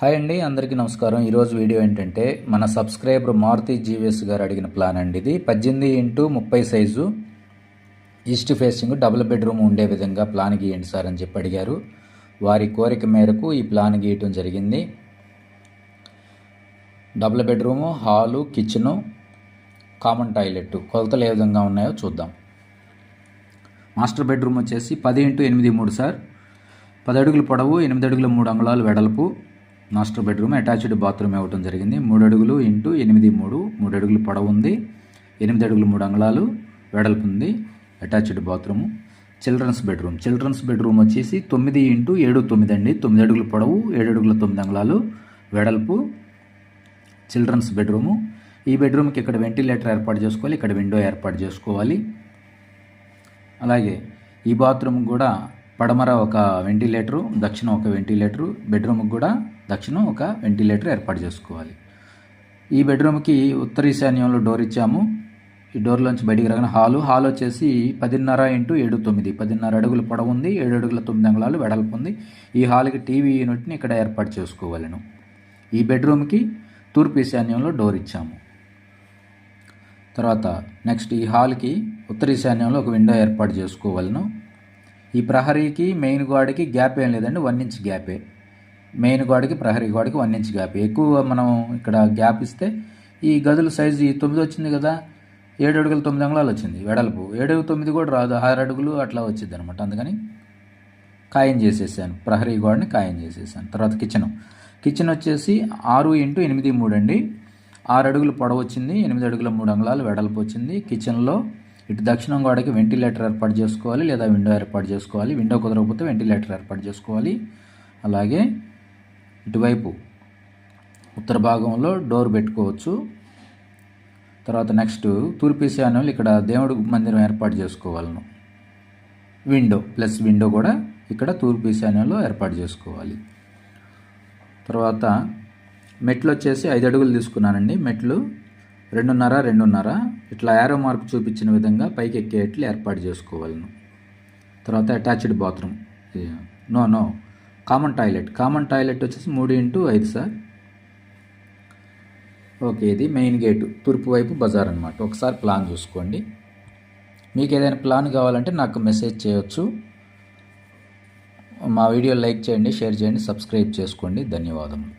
Hi అండి, అందరికీ నమస్కారం. ఈరోజు వీడియో ఏంటంటే మన సబ్స్క్రైబర్ మారుతి జీవీఎస్ గారు అడిగిన ప్లాన్ అండి. ఇది 18x30 size east facing double bedroom ఉండే విధంగా ప్లాన్ గీయండి సార్ అని చెప్పి అడిగారు. వారి కోరిక మేరకు ఈ ప్లాన్ గీయటం జరిగింది. Double bedroom, hall, kitchen, common toilet కొలతలు ఏ విధంగా ఉన్నాయో చూద్దాం. మాస్టర్ బెడ్రూమ్ వచ్చేసి 10x8 సార్, 10 అడుగులు పొడవు, 8 అడుగుల 3 అంగుళాలు వెడల్పు మాస్టర్ బెడ్రూమ్. అటాచ్డ్ బాత్రూమ్ ఇవ్వటం జరిగింది. 3 అడుగులు x 8 3 అడుగులు పొడవు ఉంది, 8 అడుగులు 3 అంగుళాలు వెడల్పు ఉంది. Attached bathroom. చిల్డ్రన్స్ బెడ్రూమ్ వచ్చేసి 9x7 అండి. 9 అడుగులు పొడవు, 7 అడుగుల 9 అంగుళాలు వెడల్పు చిల్డ్రన్స్ బెడ్రూము. ఈ బెడ్రూమ్కి ఇక్కడ వెంటిలేటర్ ఏర్పాటు చేసుకోవాలి, ఇక్కడ విండో ఏర్పాటు చేసుకోవాలి. అలాగే ఈ బాత్రూమ్ కూడా పడమర ఒక వెంటిలేటరు, దక్షిణం ఒక వెంటిలేటరు, బెడ్రూమ్కి కూడా దక్షిణం ఒక వెంటిలేటర్ ఏర్పాటు చేసుకోవాలి. ఈ బెడ్రూమ్కి ఉత్తర ఈశాన్యంలో డోర్ ఇచ్చాము. ఈ డోర్లోంచి బయటికి రాగానే హాల్ వచ్చేసి 10.5x7 10.5 అడుగులు పొడవు ఉంది, 7 అడుగుల 9 అంగుళాలు వెడల్పు ఉంది. ఈ హాల్కి టీవీ యూనిట్ని ఇక్కడ ఏర్పాటు చేసుకోవాలను. ఈ బెడ్రూమ్కి తూర్పు ఈశాన్యంలో డోర్ ఇచ్చాము. తర్వాత నెక్స్ట్ ఈ హాల్కి ఉత్తర ఈశాన్యంలో ఒక విండో ఏర్పాటు చేసుకోవాలను. ఈ ప్రహరీకి మెయిన్ గోడకి గ్యాప్ ఏం లేదండి, 1 ఇంచ్ గ్యాపే. మెయిన్ గోడకి ప్రహరీ గోడకి 1 ఇంచ్ గ్యాప్. ఎక్కువ మనం ఇక్కడ గ్యాప్ ఇస్తే ఈ గదుల సైజు 9 వచ్చింది కదా, 7 అడుగుల 9 అంగుళాలు వచ్చింది వెడల్పు. 7 9 కూడా రాదు, 6 అడుగులు అట్లా వచ్చింది అనమాట. అందుకని ఖాయం చేసేసాను, ప్రహరీ గోడని ఖాయం చేసేసాను. తర్వాత కిచెన్ వచ్చేసి 6x8 అండి. 6 అడుగులు పొడవు వచ్చింది, 8 అడుగుల 3 అంగుళాలు వెడల్పు వచ్చింది. కిచెన్లో ఇటు దక్షిణం గోడకి వెంటిలేటర్ ఏర్పాటు చేసుకోవాలి, లేదా విండో ఏర్పాటు చేసుకోవాలి. విండో కుదరకపోతే వెంటిలేటర్ ఏర్పాటు చేసుకోవాలి. అలాగే ఇటువైపు ఉత్తర భాగంలో డోర్ పెట్టుకోవచ్చు. తర్వాత నెక్స్ట్ తూర్పు ఈశాన్యంలో ఇక్కడ దేవుడు మందిరం ఏర్పాటు చేసుకోవాలను. విండో కూడా ఇక్కడ తూర్పు ఈశాన్యంలో ఏర్పాటు చేసుకోవాలి. తర్వాత మెట్లు వచ్చేసి 5 అడుగులు తీసుకున్నానండి. మెట్లు 2.5 ఇట్లా యారో మార్క్ చూపించిన విధంగా పైకి ఎక్కేట్లు ఏర్పాటు చేసుకోవాలను. తర్వాత అటాచ్డ్ బాత్రూమ్, కామన్ టాయిలెట్ వచ్చేసి 3x5 సార్. ఓకే, ఇది మెయిన్ గేటు, తూర్పు వైపు బజార్ అనమాట. ఒకసారి ప్లాన్ చూసుకోండి. మీకు ఏదైనా ప్లాన్ కావాలంటే నాకు మెసేజ్ చేయొచ్చు. మా వీడియో లైక్ చేయండి, షేర్ చేయండి, సబ్స్క్రైబ్ చేసుకోండి. ధన్యవాదములు.